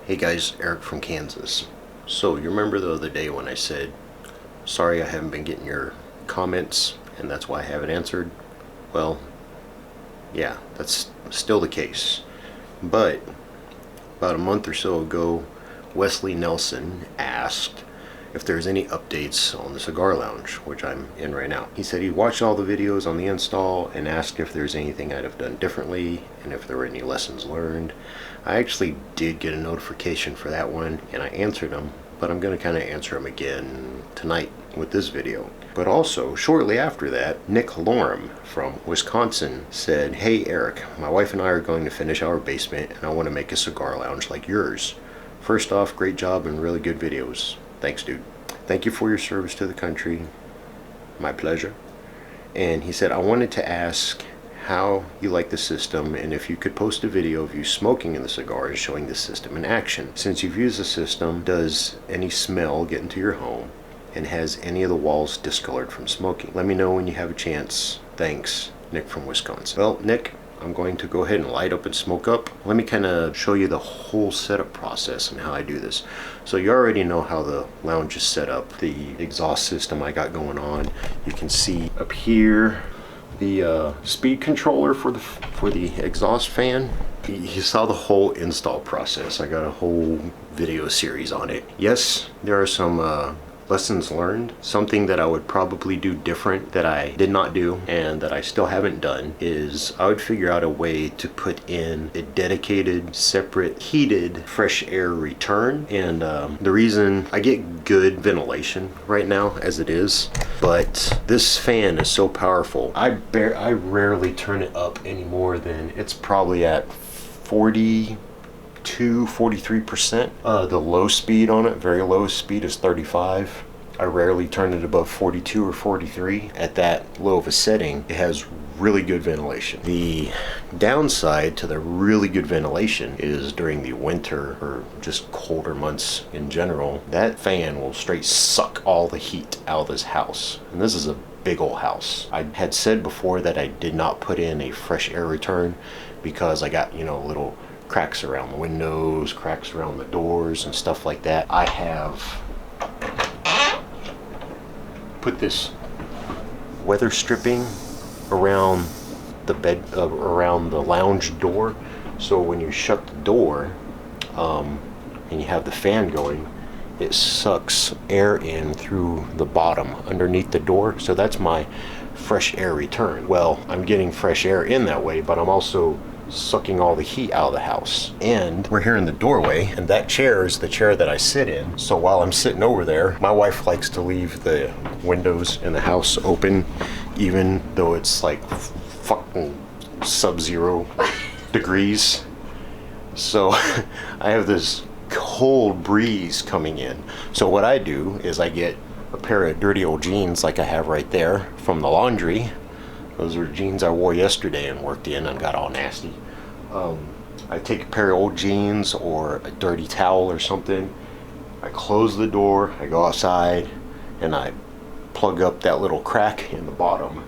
Hey guys, Eric from Kansas. So you remember the other day when I said, sorry I haven't been getting your comments and that's why I haven't answered? Well, yeah, that's still the case. But about a month or so ago, Wesley Nelson asked if there's any updates on the Cigar Lounge, which I'm in right now. He said he watched all the videos on the install and asked if there's anything I'd have done differently and if there were any lessons learned. I actually did get a notification for that one and I answered him, but I'm going to kind of answer him again tonight with this video. But also, shortly after that, Nick Lorem from Wisconsin said, "Hey Eric, my wife and I are going to finish our basement and I want to make a cigar lounge like yours. First off, great job and really good videos. Thanks, dude. Thank you for your service to the country. My pleasure." And he said, "I wanted to ask how you like the system and if you could post a video of you smoking in the cigars showing the system in action. Since you've used the system, does any smell get into your home? And has any of the walls discolored from smoking? Let me know when you have a chance. Thanks, Nick from Wisconsin." Well, Nick, I'm going to go ahead and light up and smoke up. Let me kind of show you the whole setup process and how I do this. So you already know how the lounge is set up, the exhaust system I got going on. You can see up here the speed controller for the exhaust fan. You saw the whole install process. I got a whole video series on it. Yes, there are some lessons learned. Something that I would probably do different that I did not do and that I still haven't done is I would figure out a way to put in a dedicated, separate, heated fresh air return. And the reason I get good ventilation right now as it is, but this fan is so powerful. I rarely turn it up any more than it's probably at 43%. The low speed on it, very low speed, is 35. I rarely turn it above 42 or 43. At that low of a setting, it has really good ventilation. The downside to the really good ventilation is during the winter or just colder months in general, that fan will straight suck all the heat out of this house. And this is a big old house. I had said before that I did not put in a fresh air return because I got, little cracks around the windows, cracks around the doors and stuff like that. I have put this weather stripping around the around the lounge door, so when you shut the door and you have the fan going, it sucks air in through the bottom underneath the door. So that's my fresh air return. Well, I'm getting fresh air in that way, but I'm also sucking all the heat out of the house. And we're here in the doorway, and that chair is the chair that I sit in. So while I'm sitting over there, my wife likes to leave the windows in the house open, even though it's like fucking sub-zero degrees. So I have this cold breeze coming in. So what I do is I get a pair of dirty old jeans like I have right there from the laundry. Those are jeans I wore yesterday and worked in and got all nasty. I take a pair of old jeans or a dirty towel or something. I close the door, I go outside, and I plug up that little crack in the bottom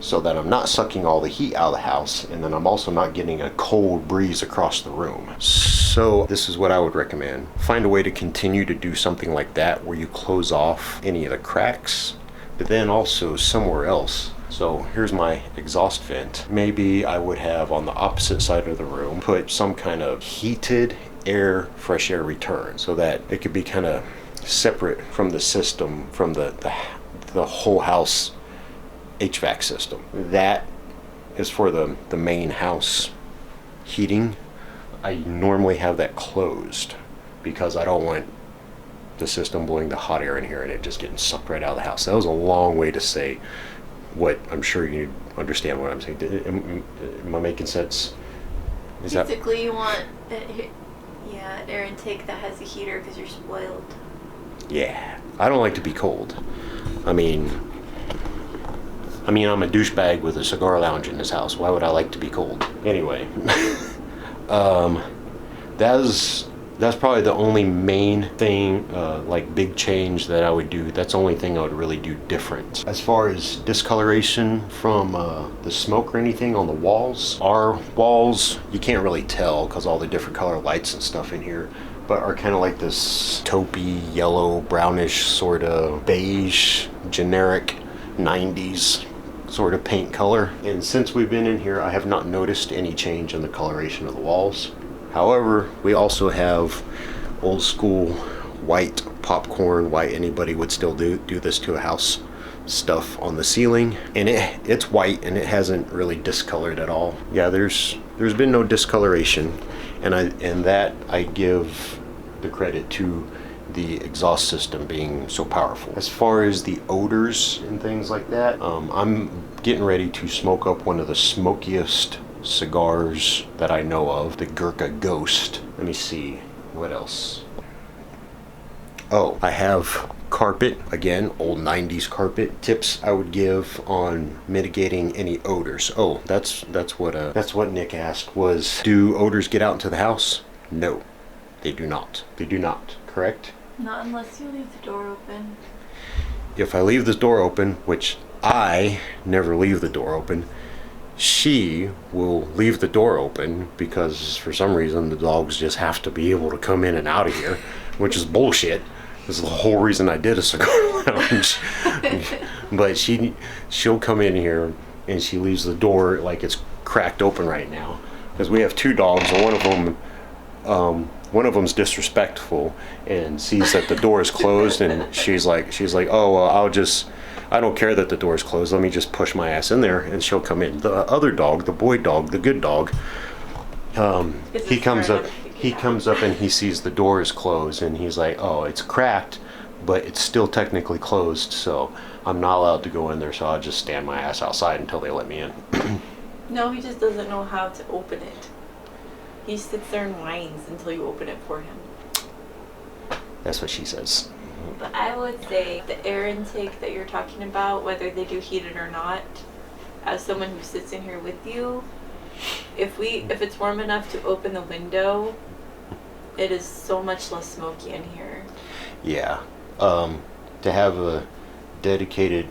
so that I'm not sucking all the heat out of the house, and then I'm also not getting a cold breeze across the room. So this is what I would recommend. Find a way to continue to do something like that where you close off any of the cracks, but then also somewhere else. So here's my exhaust vent. Maybe I would have on the opposite side of the room put some kind of heated air, fresh air return so that it could be kind of separate from the system, from the whole house HVAC system. That is for the main house heating. I normally have that closed because I don't want the system blowing the hot air in here and it just getting sucked right out of the house. That was a long way to say what I'm sure you understand what I'm saying. Am I making sense? Basically, you want an air intake that has a heater because you're spoiled. Yeah, I don't like to be cold. I mean, I'm a douchebag with a cigar lounge in this house. Why would I like to be cold? Anyway, that is That's probably the only main thing, like big change that I would do. That's the only thing I would really do different. As far as discoloration from the smoke or anything on the walls, our walls, you can't really tell because all the different color lights and stuff in here, but are kind of like this taupey, yellow, brownish, sort of beige, generic 90s sort of paint color. And since we've been in here, I have not noticed any change in the coloration of the walls. However, we also have old school white popcorn, why anybody would still do this to a house, stuff on the ceiling, and it's white and it hasn't really discolored at all. Yeah, there's been no discoloration, and that I give the credit to the exhaust system being so powerful. As far as the odors and things like that, I'm getting ready to smoke up one of the smokiest cigars that I know of, the Gurkha Ghost. Let me see, what else? Oh, I have carpet, again, old 90s carpet. Tips I would give on mitigating any odors. Oh, that's what Nick asked was, do odors get out into the house? No, they do not. They do not, correct? Not unless you leave the door open. If I leave the door open, which I never leave the door open, she will leave the door open because for some reason the dogs just have to be able to come in and out of here, which is bullshit. This is the whole reason I did a cigar lounge. But she'll come in here and she leaves the door like it's cracked open right now, because we have two dogs and one of them's disrespectful and sees that the door is closed, and she's like, oh well, I don't care that the door is closed, let me just push my ass in there, and she'll come in. The other dog, the boy dog, the good dog, he comes up and he sees the door is closed, and he's like, oh, it's cracked, but it's still technically closed, so I'm not allowed to go in there, so I'll just stand my ass outside until they let me in. No, he just doesn't know how to open it. He sits there and whines until you open it for him. That's what she says. But I would say the air intake that you're talking about, whether they do heat it or not, as someone who sits in here with you, if it's warm enough to open the window, it is so much less smoky in here. Yeah. To have a dedicated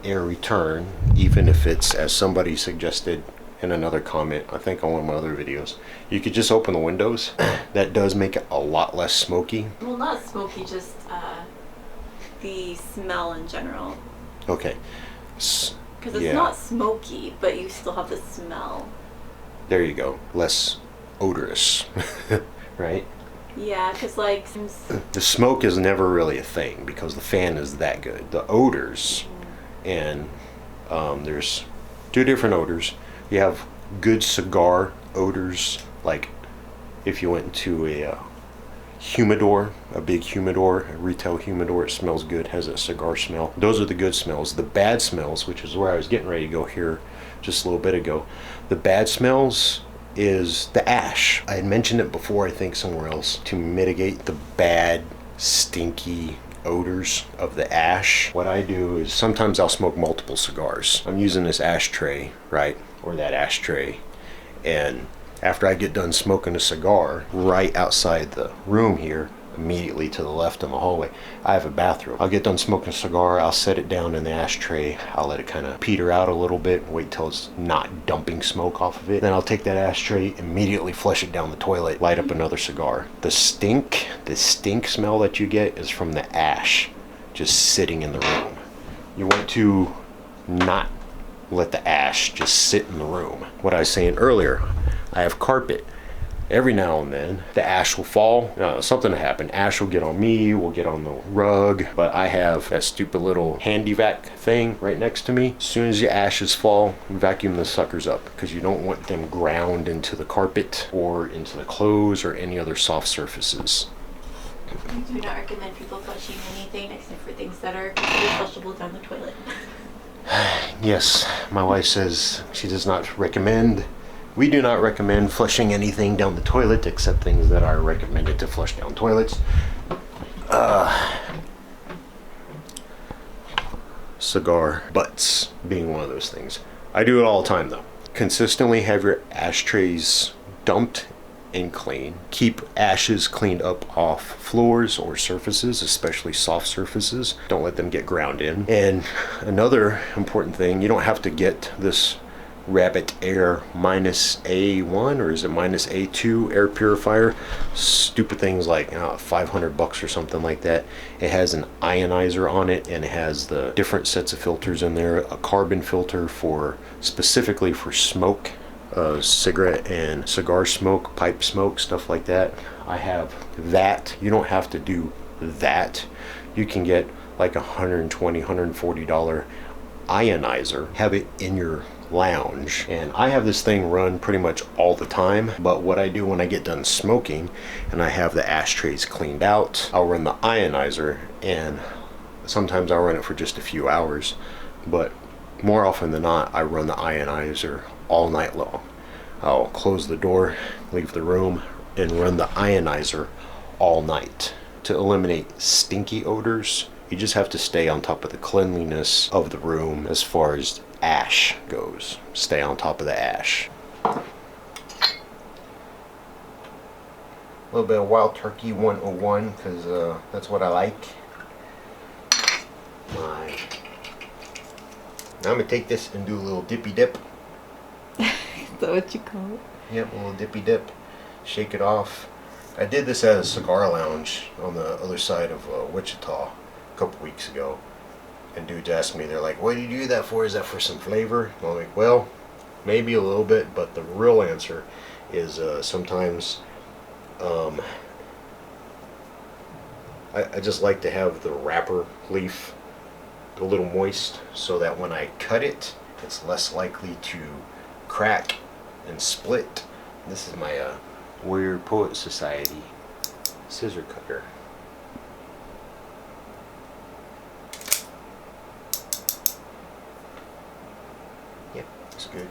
air return, even if it's, as somebody suggested in another comment, I think on one of my other videos, you could just open the windows. That does make it a lot less smoky. Well, not smoky, just the smell in general. Okay. Because it's not smoky, but you still have the smell. There you go. Less odorous, right? Yeah, because like... The smoke is never really a thing because the fan is that good. The odors, and there's two different odors. You have good cigar odors, like if you went to a humidor, a big humidor, a retail humidor, it smells good, has a cigar smell. Those are the good smells. The bad smells, which is where I was getting ready to go here just a little bit ago, the bad smells is the ash. I had mentioned it before, I think somewhere else, to mitigate the bad, stinky odors of the ash. What I do is sometimes I'll smoke multiple cigars. I'm using this ashtray, right? Or that ashtray, and after I get done smoking a cigar, right outside the room here, immediately to the left in the hallway, I have a bathroom. I'll get done smoking a cigar, I'll set it down in the ashtray, I'll let it kind of peter out a little bit, wait till it's not dumping smoke off of it. Then I'll take that ashtray, immediately flush it down the toilet, light up another cigar. The stink smell that you get is from the ash just sitting in the room. You want to not let the ash just sit in the room. What I was saying earlier, I have carpet. Every now and then the ash will fall, something will happen, ash will get on me, will get on the rug, but I have that stupid little handy vac thing right next to me. As soon as the ashes fall, vacuum the suckers up, because you don't want them ground into the carpet or into the clothes or any other soft surfaces. We do not recommend people flushing anything except for things that are flushable down the toilet. Yes, my wife says she does not recommend. We do not recommend flushing anything down the toilet except things that are recommended to flush down toilets. Cigar butts being one of those things. I do it all the time though. Consistently have your ashtrays dumped and clean. Keep ashes cleaned up off floors or surfaces, especially soft surfaces. Don't let them get ground in. And another important thing, you don't have to get this Rabbit Air minus A1 or is it minus A2 air purifier. Stupid things like $500 or something like that. It has an ionizer on it, and it has the different sets of filters in there. A carbon filter for specifically for smoke, cigarette and cigar smoke, pipe smoke, stuff like that. I have that. You don't have to do that. You can get like $120, $140 ionizer, have it in your lounge. And I have this thing run pretty much all the time, but what I do when I get done smoking and I have the ashtrays cleaned out, I'll run the ionizer, and sometimes I'll run it for just a few hours, but more often than not I run the ionizer all night long. I'll close the door, leave the room, and run the ionizer all night to eliminate stinky odors. You just have to stay on top of the cleanliness of the room as far as ash goes. Stay on top of the ash. A little bit of Wild Turkey 101 because that's what I like. Now I'm going to take this and do a little dippy dip. Is that what you call it? Yep, a little dippy dip. Shake it off. I did this at a cigar lounge on the other side of Wichita a couple weeks ago, and dudes asked me, they're like, what do you do that for? Is that for some flavor? And I'm like, well, maybe a little bit, but the real answer is sometimes I just like to have the wrapper leaf a little moist so that when I cut it, it's less likely to crack and split. This is my Warrior Poet Society scissor cutter. Yep, it's good.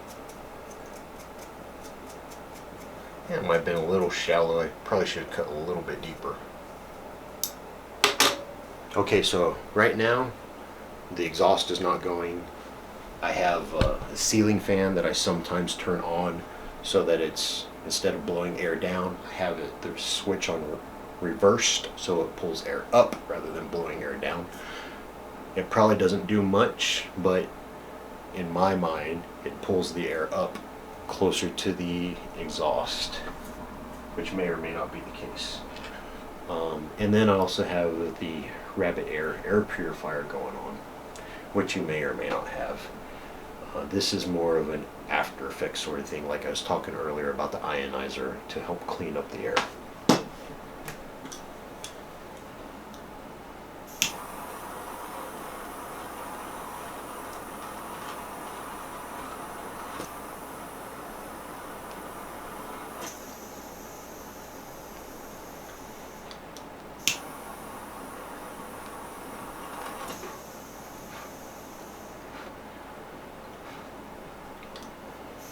Yeah, it might have been a little shallow. I probably should have cut a little bit deeper. Okay, so right now the exhaust is not going. I have a ceiling fan that I sometimes turn on so that it's, instead of blowing air down, I have the switch on reversed so it pulls air up rather than blowing air down. It probably doesn't do much, but in my mind it pulls the air up closer to the exhaust, which may or may not be the case. And then I also have the Rabbit air purifier going on, which you may or may not have. This is more of an after effects sort of thing, like I was talking earlier about the ionizer to help clean up the air.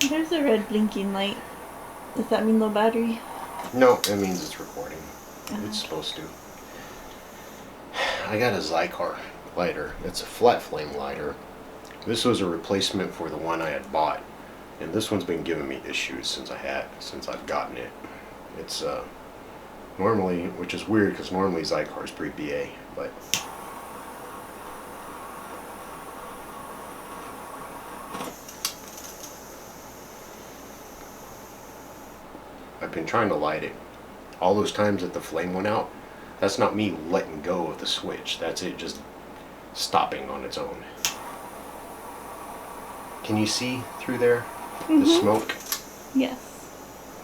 There's a red blinking light. Does that mean low battery? No, it means it's recording. It's supposed to. I got a CIGAR lighter. It's a flat flame lighter. This was a replacement for the one I had bought, and this one's been giving me issues since I've gotten it. It's normally, which is weird because normally CIGAR is pretty BA, but I've been trying to light it. All those times that the flame went out, that's not me letting go of the switch. That's it just stopping on its own. Can you see through there? The smoke? Yes.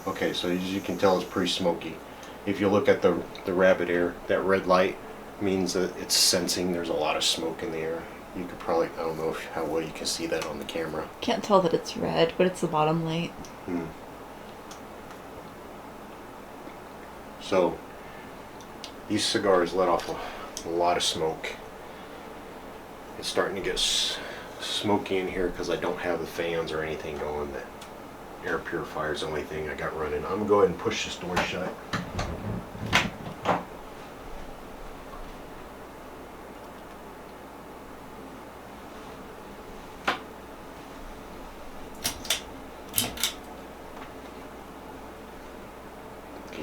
Okay, so as you can tell, it's pretty smoky. If you look at the Rabbit Air, that red light means that it's sensing there's a lot of smoke in the air. You could probably, I don't know how well you can see that on the camera. Can't tell that it's red, but it's the bottom light. So these cigars let off a lot of smoke. It's starting to get smoky in here because I don't have the fans or anything going. That air purifier is the only thing I got running. I'm going to go ahead and push this door shut.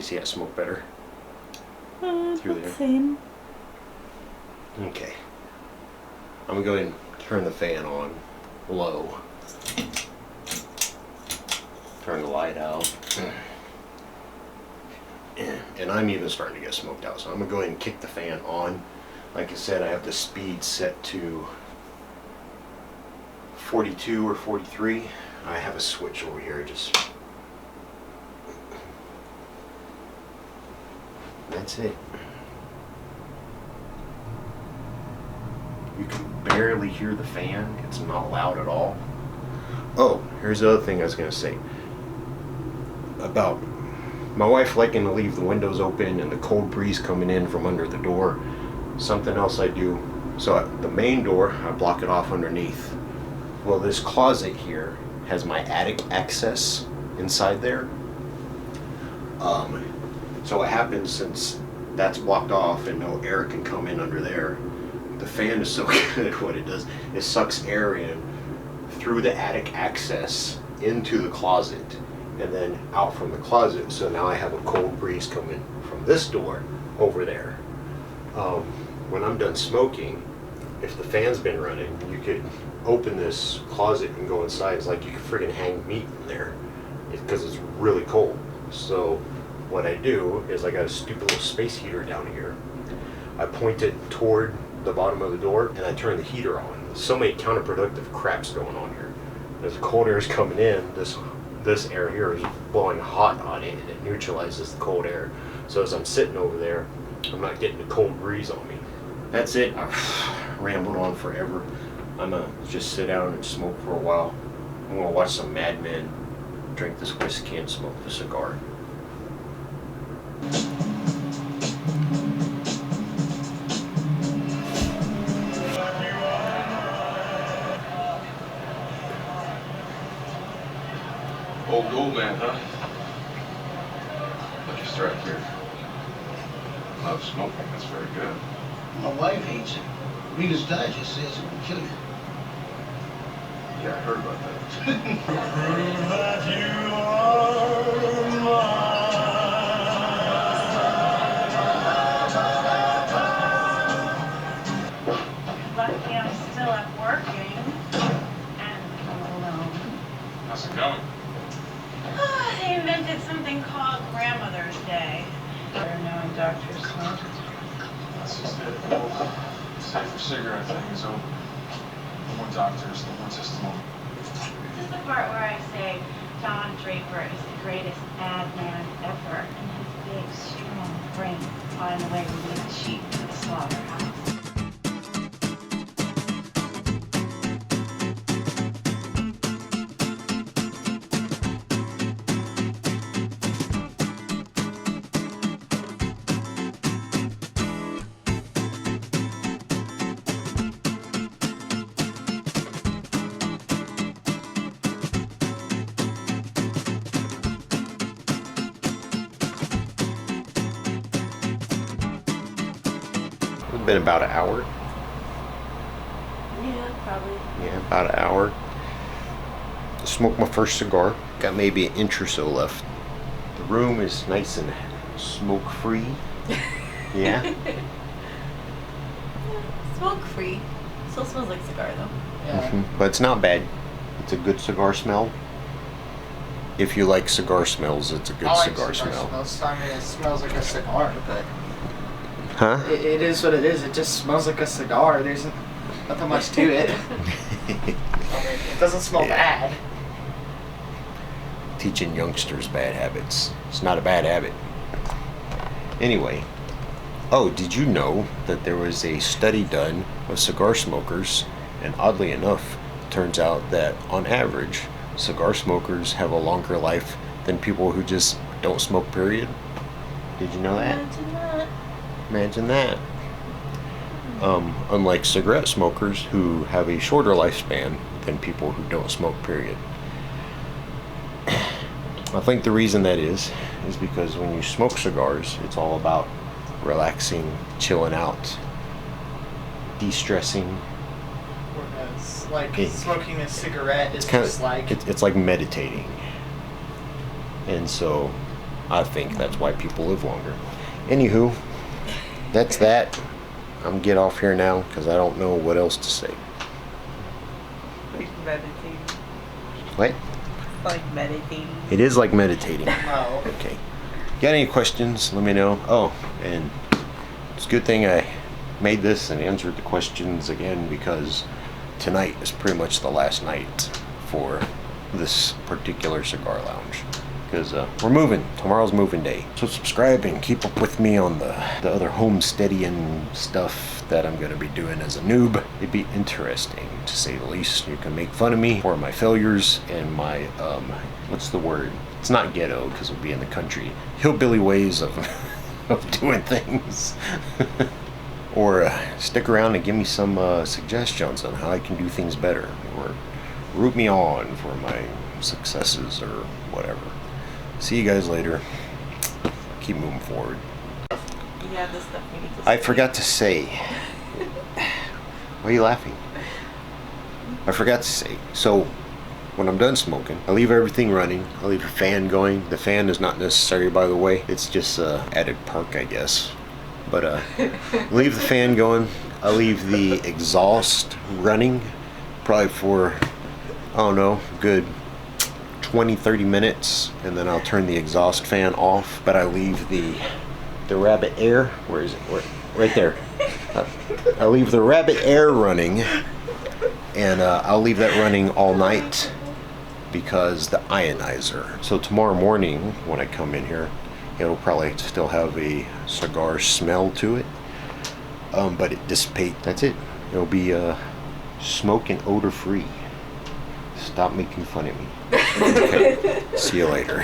see that smoke better? Through there? Same. Okay. I'm gonna go ahead and turn the fan on low. Turn the light out. And I'm even starting to get smoked out. So I'm gonna go ahead and kick the fan on. Like I said, I have the speed set to 42 or 43. I have a switch over here, just that's it. You can barely hear the fan. It's not loud at all. Oh, here's the other thing I was gonna say about my wife liking to leave the windows open and the cold breeze coming in from under the door. Something else I do, so at the main door, I block it off underneath. Well, this closet here has my attic access inside there. So what happens, since that's blocked off and no air can come in under there, the fan is so good, what it does, it sucks air in through the attic access into the closet and then out from the closet. So now I have a cold breeze coming from this door over there. When I'm done smoking, if the fan's been running, you could open this closet and go inside. It's like you could friggin' hang meat in there because it's really cold. So what I do is I got a stupid little space heater down here. I point it toward the bottom of the door and I turn the heater on. There's so many counterproductive craps going on here. As the cold air is coming in, this air here is blowing hot on it and it neutralizes the cold air. So as I'm sitting over there, I'm not getting the cold breeze on me. That's it. I've rambled on forever. I'm gonna just sit down and smoke for a while. I'm gonna watch some Mad Men, drink this whiskey, and smoke the cigar. Old gold man, huh? Lucky strike here. Love smoking, that's very good. My wife hates it. Reader's Digest says it will kill you. Yeah, I heard about that. Prove that you are mine. Lucky I'm still up working and home alone. How's it going? They invented something called Grandmother's Day. Better knowing doctors smoke. That's just it. Well, safer cigarette thing is over. No more doctors, no more testimony. This is the part where I say Don Draper is the greatest ad man ever, and his big, strong brain find a way to lead sheep to the slaughterhouse. It's been about an hour. Yeah, probably. Yeah, about an hour. Smoked my first cigar. Got maybe an inch or so left. The room is nice and smoke free. Yeah. Smoke free. Still smells like cigar though. But it's not bad. It's a good cigar smell. If you like cigar smells, it's a good cigar smell. Smells. I mean, it smells like a cigar, but Huh? it is what it is. It just smells like a cigar. There's nothing much to it. I mean, it doesn't smell bad. Teaching youngsters bad habits. It's not a bad habit. Anyway. Oh, did you know that there was a study done of cigar smokers, and oddly enough, turns out that on average, cigar smokers have a longer life than people who just don't smoke, period? Did you know that? Imagine that. Imagine that. Unlike cigarette smokers who have a shorter lifespan than people who don't smoke, period. I think the reason that is because when you smoke cigars, it's all about relaxing, chilling out, de-stressing. Whereas, like, It- smoking a cigarette is It's kind just of like... it's like meditating. And so I think that's why people live longer. Anywho, that's that. I'm gonna get off here now because I don't know what else to say. Like meditating. What? Like meditating. It is like meditating. No. Okay. Got any questions? Let me know. Oh, and it's a good thing I made this and answered the questions again, because tonight is pretty much the last night for this particular cigar lounge. Because we're moving. Tomorrow's moving day. So subscribe and keep up with me on the other homesteading stuff that I'm going to be doing as a noob. It'd be interesting, to say the least. You can make fun of me for my failures and my, what's the word? It's not ghetto, because it'll be in the country. Hillbilly ways of, of doing things. Or stick around and give me some suggestions on how I can do things better. Or root me on for my successes or whatever. See you guys later. Keep moving forward. Yeah, the stuff we need to I forgot to say. Why are you laughing? I forgot to say. So, when I'm done smoking, I leave everything running. I leave the fan going. The fan is not necessary, by the way. It's just added perk, I guess. But leave the fan going. I leave the exhaust running, probably for, I don't know, good 20-30 minutes, and then I'll turn the exhaust fan off. But I leave the rabbit air, where is it? Right there. I leave the rabbit air running, and I'll leave that running all night because the ionizer. So tomorrow morning when I come in here, it'll probably still have a cigar smell to it, but it dissipates. That's it. It'll be smoke and odor free. Stop making fun of me. Okay, see you later.